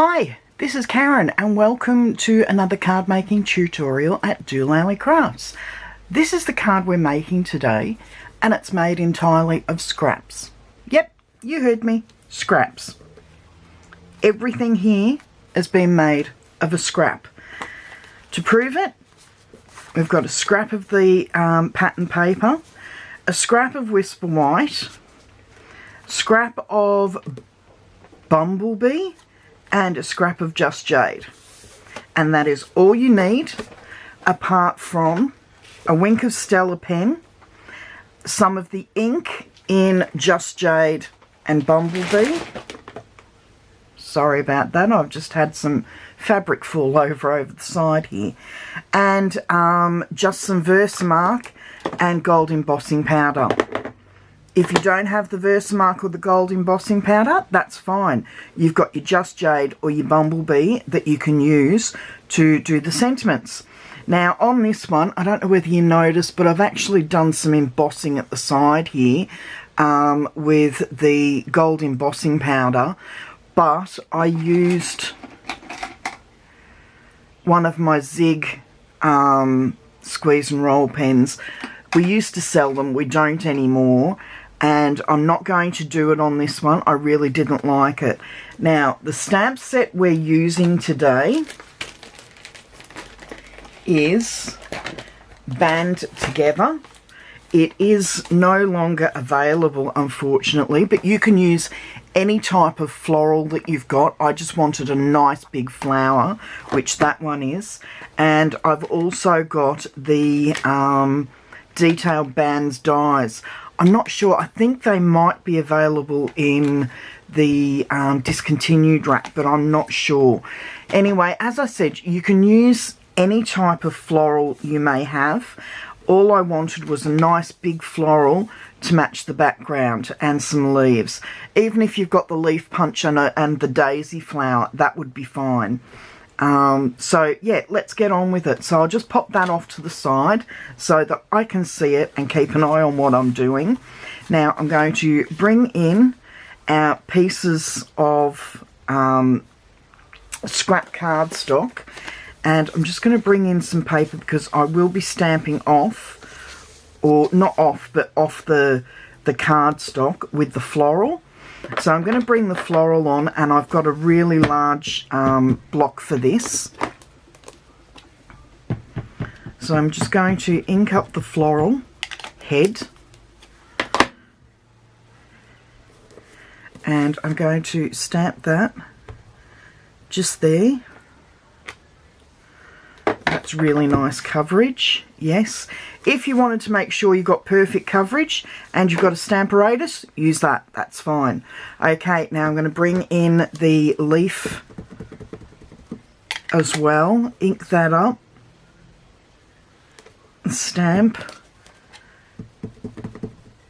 Hi, this is Karen and welcome to another card making tutorial at dolallycrafts. This is the card we're making today and it's made entirely of scraps. Yep, you heard me, scraps. Everything here has been made of a scrap. To prove it, we've got a scrap of the pattern paper, a scrap of Whisper White, scrap of Bumblebee, and a scrap of Just Jade. And that is all you need, apart from a wink of Stella pen, some of the ink in Just Jade and Bumblebee. Sorry about that, I've just had some fabric fall over the side here. And just some Versamark and gold embossing powder. If you don't have the Versamark or the gold embossing powder, that's fine. You've got your Just Jade or your Bumblebee that you can use to do the sentiments. Now on this one, I don't know whether you noticed, but I've actually done some embossing at the side here with the gold embossing powder, but I used one of my Zig squeeze and roll pens. We used to sell them, we don't anymore. And I'm not going to do it on this one. I really didn't like it. Now, the stamp set we're using today is Band Together. It is no longer available, unfortunately, but you can use any type of floral that you've got. I just wanted a nice big flower, which that one is. And I've also got the detailed bands dies. I'm not sure, I think they might be available in the discontinued rack, but I'm not sure. Anyway, as I said, you can use any type of floral you may have. All I wanted was a nice big floral to match the background and some leaves. Even if you've got the leaf punch and the daisy flower, that would be fine. So yeah, let's get on with it. So I'll just pop that off to the side so that I can see it and keep an eye on what I'm doing. Now I'm going to bring in our pieces of scrap cardstock, and I'm just going to bring in some paper because I will be stamping off, or not off, but off the cardstock with the floral. So I'm going to bring the floral on, and I've got a really large block for this. So I'm just going to ink up the floral head. And I'm going to stamp that just there. That's really nice coverage, yes. If you wanted to make sure you got perfect coverage and you've got a Stamparatus, use that, that's fine. Okay, now I'm going to bring in the leaf as well, ink that up, stamp,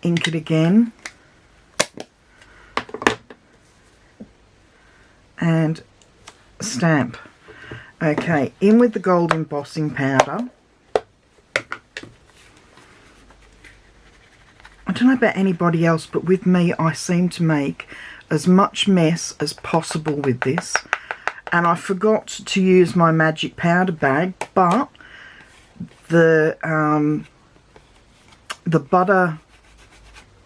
ink it again, and stamp. Okay, in with the gold embossing powder. I don't know about anybody else, but with me, I seem to make as much mess as possible with this. And I forgot to use my magic powder bag, but the butter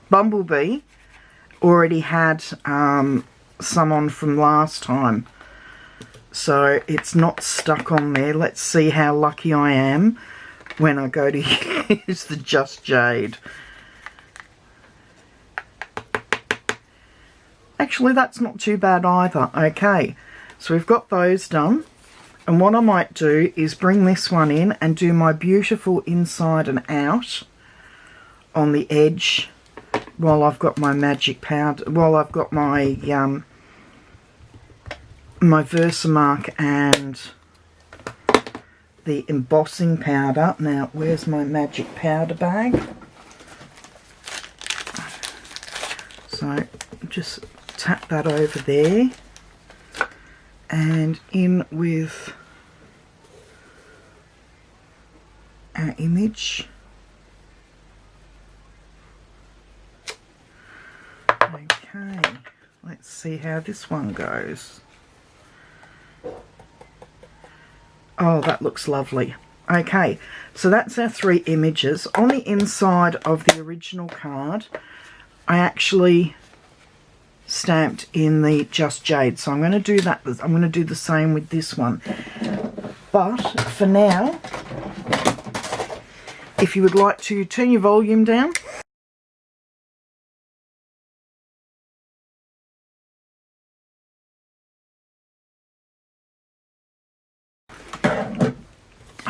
Bumblebee already had some on from last time. So it's not stuck on there. Let's see how lucky I am when I go to use the Just Jade. Actually, that's not too bad either. Okay, so we've got those done. And what I might do is bring this one in and do my beautiful inside and out on the edge while I've got my magic powder, while I've got my my Versamark and the embossing powder. Now, where's my magic powder bag? So, just tap that over there and in with our image. Okay, let's see how this one goes. Oh, that looks lovely. Okay, so that's our 3 images. On the inside of the original card, I actually stamped in the Just Jade. So I'm going to do that. I'm going to do the same with this one. But for now, if you would like to turn your volume down.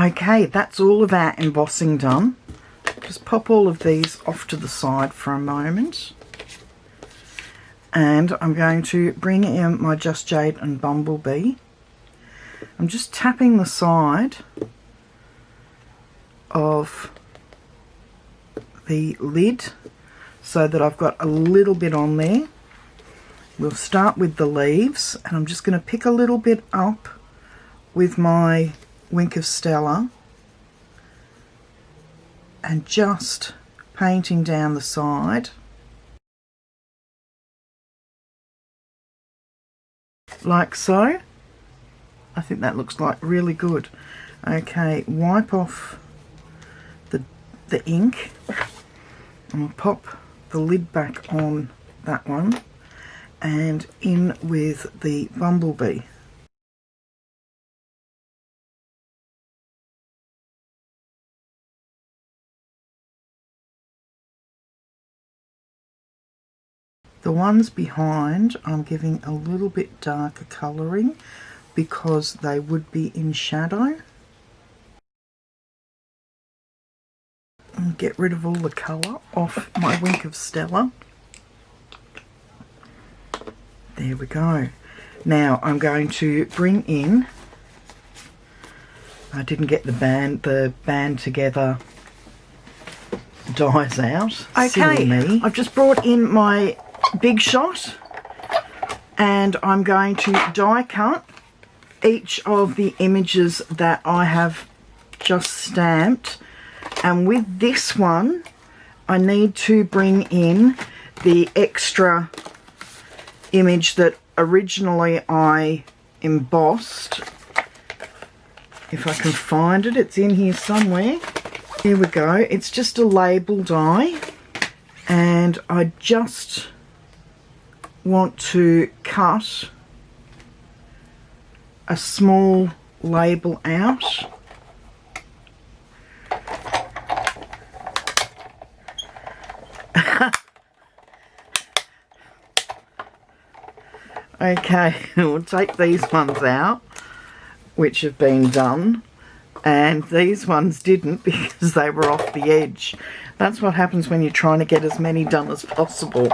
Okay, that's all of our embossing done. Just pop all of these off to the side for a moment. And I'm going to bring in my Just Jade and Bumblebee. I'm just tapping the side of the lid so that I've got a little bit on there. We'll start with the leaves, and I'm just going to pick a little bit up with my Wink of Stella and just painting down the side like so. I think that looks like really good. Okay, wipe off the ink, and we'll pop the lid back on that one and in with the Bumblebee. The ones behind, I'm giving a little bit darker colouring because they would be in shadow. And get rid of all the colour off my Wink of Stella. There we go. Now I'm going to bring in, I didn't get the band together dies out. Okay, me. I've just brought in my Big Shot and I'm going to die cut each of the images that I have just stamped, and with this one I need to bring in the extra image that originally I embossed. If I can find it, it's in here somewhere. Here we go. It's just a label die, and I just want to cut a small label out. Okay, we'll take these ones out which have been done, and these ones didn't because they were off the edge. That's what happens when you're trying to get as many done as possible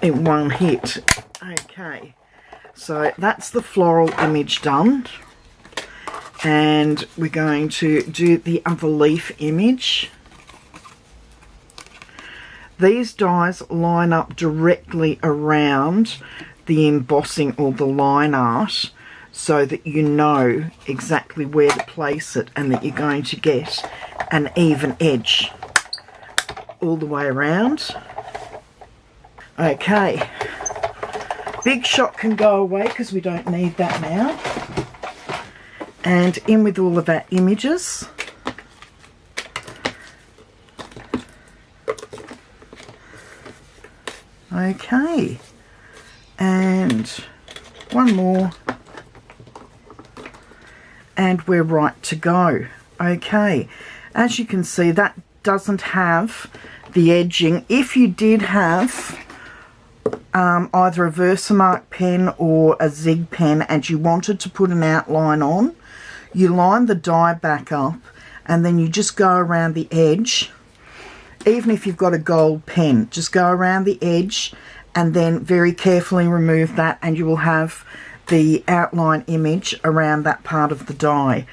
in one hit. Okay, so that's the floral image done, and we're going to do the other leaf image. These dies line up directly around the embossing or the line art so that you know exactly where to place it and that you're going to get an even edge all the way around. Okay, Big Shot can go away because we don't need that now, and in with all of our images. Okay, and one more, and we're right to go. Okay, as you can see, that doesn't have the edging. If you did have either a Versamark pen or a Zig pen and you wanted to put an outline on, you line the die back up and then you just go around the edge. Even if you've got a gold pen, just go around the edge and then very carefully remove that, and you will have the outline image around that part of the die.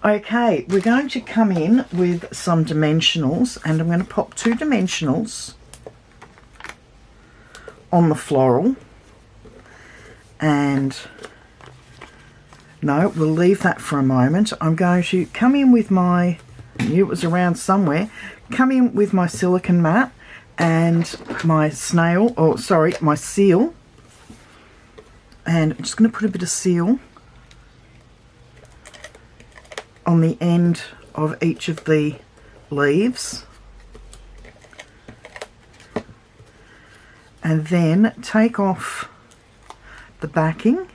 Okay, we're going to come in with some dimensionals, and I'm going to pop 2 dimensionals on the floral, and no, we'll leave that for a moment. I'm going to come in with my, I knew it was around somewhere, come in with my silicone mat and my snail, or sorry, my seal, and I'm just going to put a bit of seal on the end of each of the leaves, and then take off the backing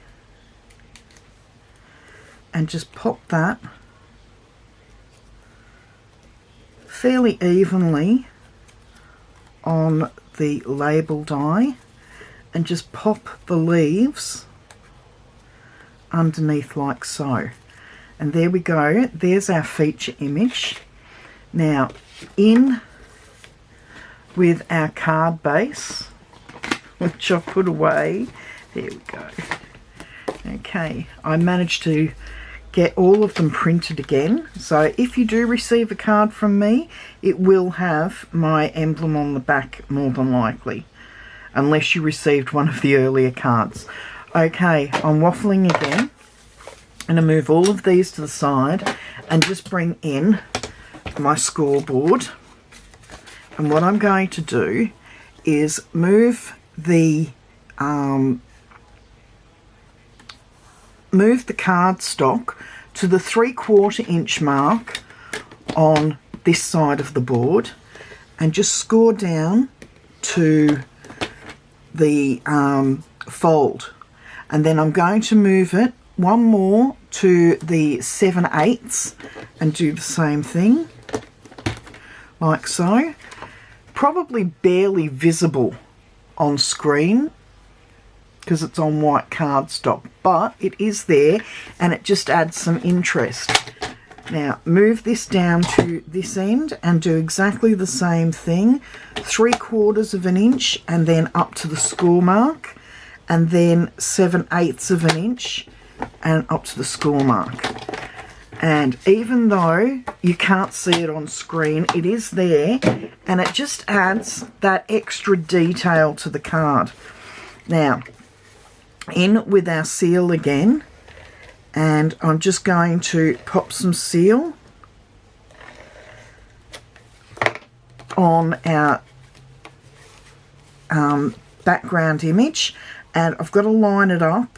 and just pop that fairly evenly on the label die, and just pop the leaves underneath like so. And there we go, there's our feature image. Now in with our card base, which I've put away, there we go. Okay, I managed to get all of them printed again, so if you do receive a card from me, it will have my emblem on the back more than likely, unless you received one of the earlier cards. Okay, I'm waffling again. I'm going to move all of these to the side and just bring in my scoreboard. And what I'm going to do is move the cardstock to the 3/4 inch mark on this side of the board, and just score down to the fold. And then I'm going to move it one more to the 7/8 and do the same thing like so. Probably barely visible on screen because it's on white cardstock, but it is there and it just adds some interest. Now move this down to this end and do exactly the same thing, 3/4 of an inch and then up to the score mark, and then 7/8 of an inch and up to the score mark. And even though you can't see it on screen, it is there, and it just adds that extra detail to the card. Now, in with our seal again, and I'm just going to pop some seal on our background image, and I've got to line it up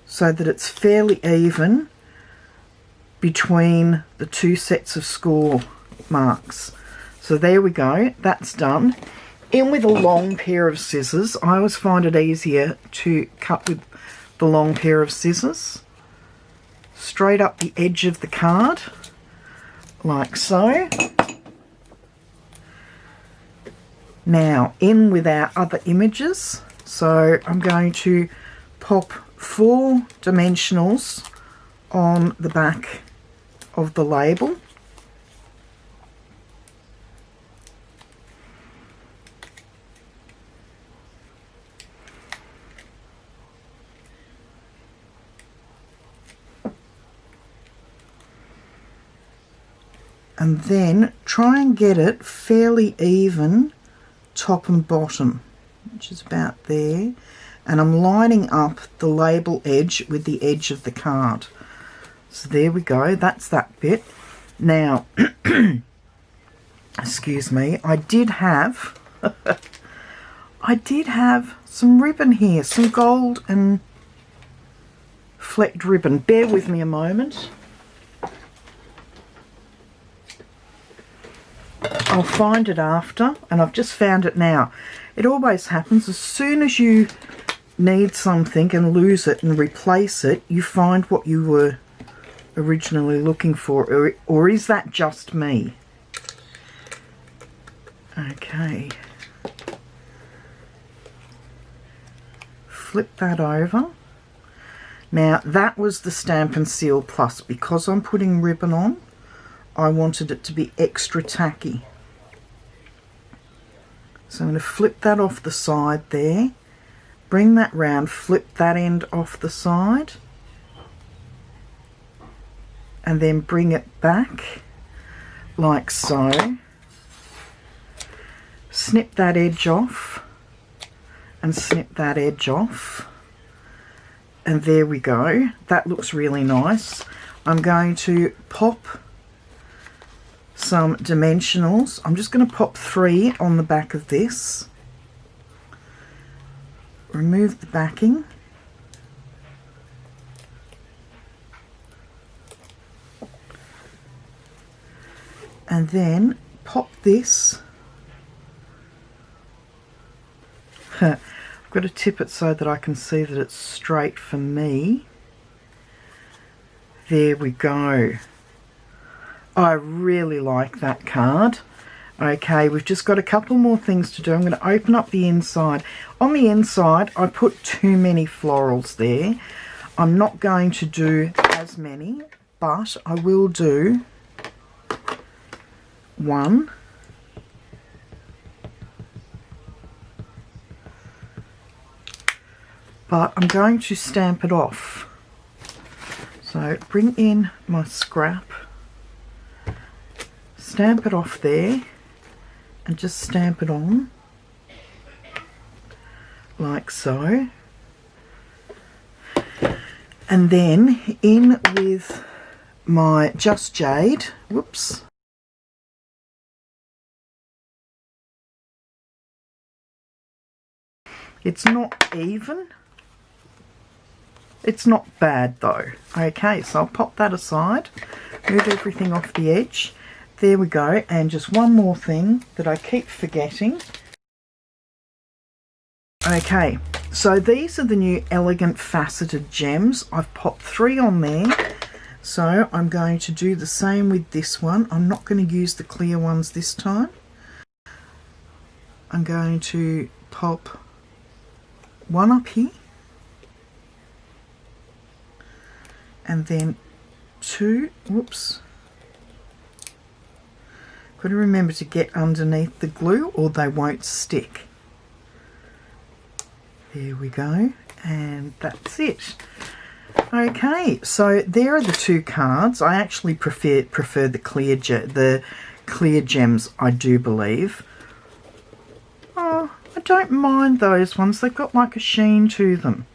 so that it's fairly even between the two sets of score marks. So there we go, that's done. In with a long pair of scissors. I always find it easier to cut with the long pair of scissors. Straight up the edge of the card, like so. Now in with our other images. So I'm going to pop 4 dimensionals on the back of the label. And then try and get it fairly even top and bottom, which is about there. And I'm lining up the label edge with the edge of the card. So there we go, that's that bit. Now, excuse me, I did have some ribbon here, some gold and flecked ribbon. Bear with me a moment. I'll find it after, and I've just found it now. It always happens as soon as you need something and lose it and replace it, you find what you were originally looking for, or is that just me? Okay, flip that over. Now that was the Stampin' Seal Plus. Because I'm putting ribbon on, I wanted it to be extra tacky, so I'm going to flip that off the side there, bring that round, flip that end off the side, and then bring it back like so. Snip that edge off and snip that edge off, and there we go. That looks really nice. I'm going to pop some dimensionals. I'm just going to pop 3 on the back of this. Remove the backing. and then pop this. I've got to tip it so that I can see that it's straight for me. There we go. I really like that card. Okay, we've just got a couple more things to do. I'm going to open up the inside. On the inside, I put too many florals there. I'm not going to do as many, but I will do one. But I'm going to stamp it off. So bring in my scrap, stamp it off there, and just stamp it on like so. And then in with my Just Jade, whoops, it's not even. It's not bad though. Okay, so I'll pop that aside, move everything off the edge. There we go. And just one more thing that I keep forgetting. Okay, so these are the new elegant faceted gems. I've popped 3 on there. So I'm going to do the same with this one. I'm not going to use the clear ones this time. I'm going to pop one up here. And then 2, whoops. Got to remember to get underneath the glue or they won't stick. There we go, and that's it. Okay, so there are the 2 cards. I actually prefer the clear gems, I do believe. Oh, I don't mind those ones. They've got like a sheen to them.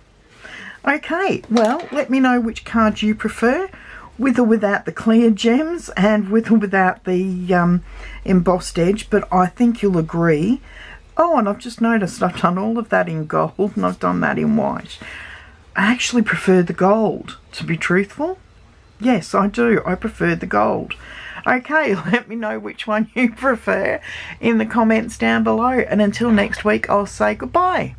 Okay, well, let me know which card you prefer, with or without the clear gems and with or without the embossed edge, but I think you'll agree. Oh, and I've just noticed I've done all of that in gold and I've done that in white. I actually prefer the gold, to be truthful. Yes, I do. I prefer the gold. Okay, let me know which one you prefer in the comments down below. And until next week, I'll say goodbye.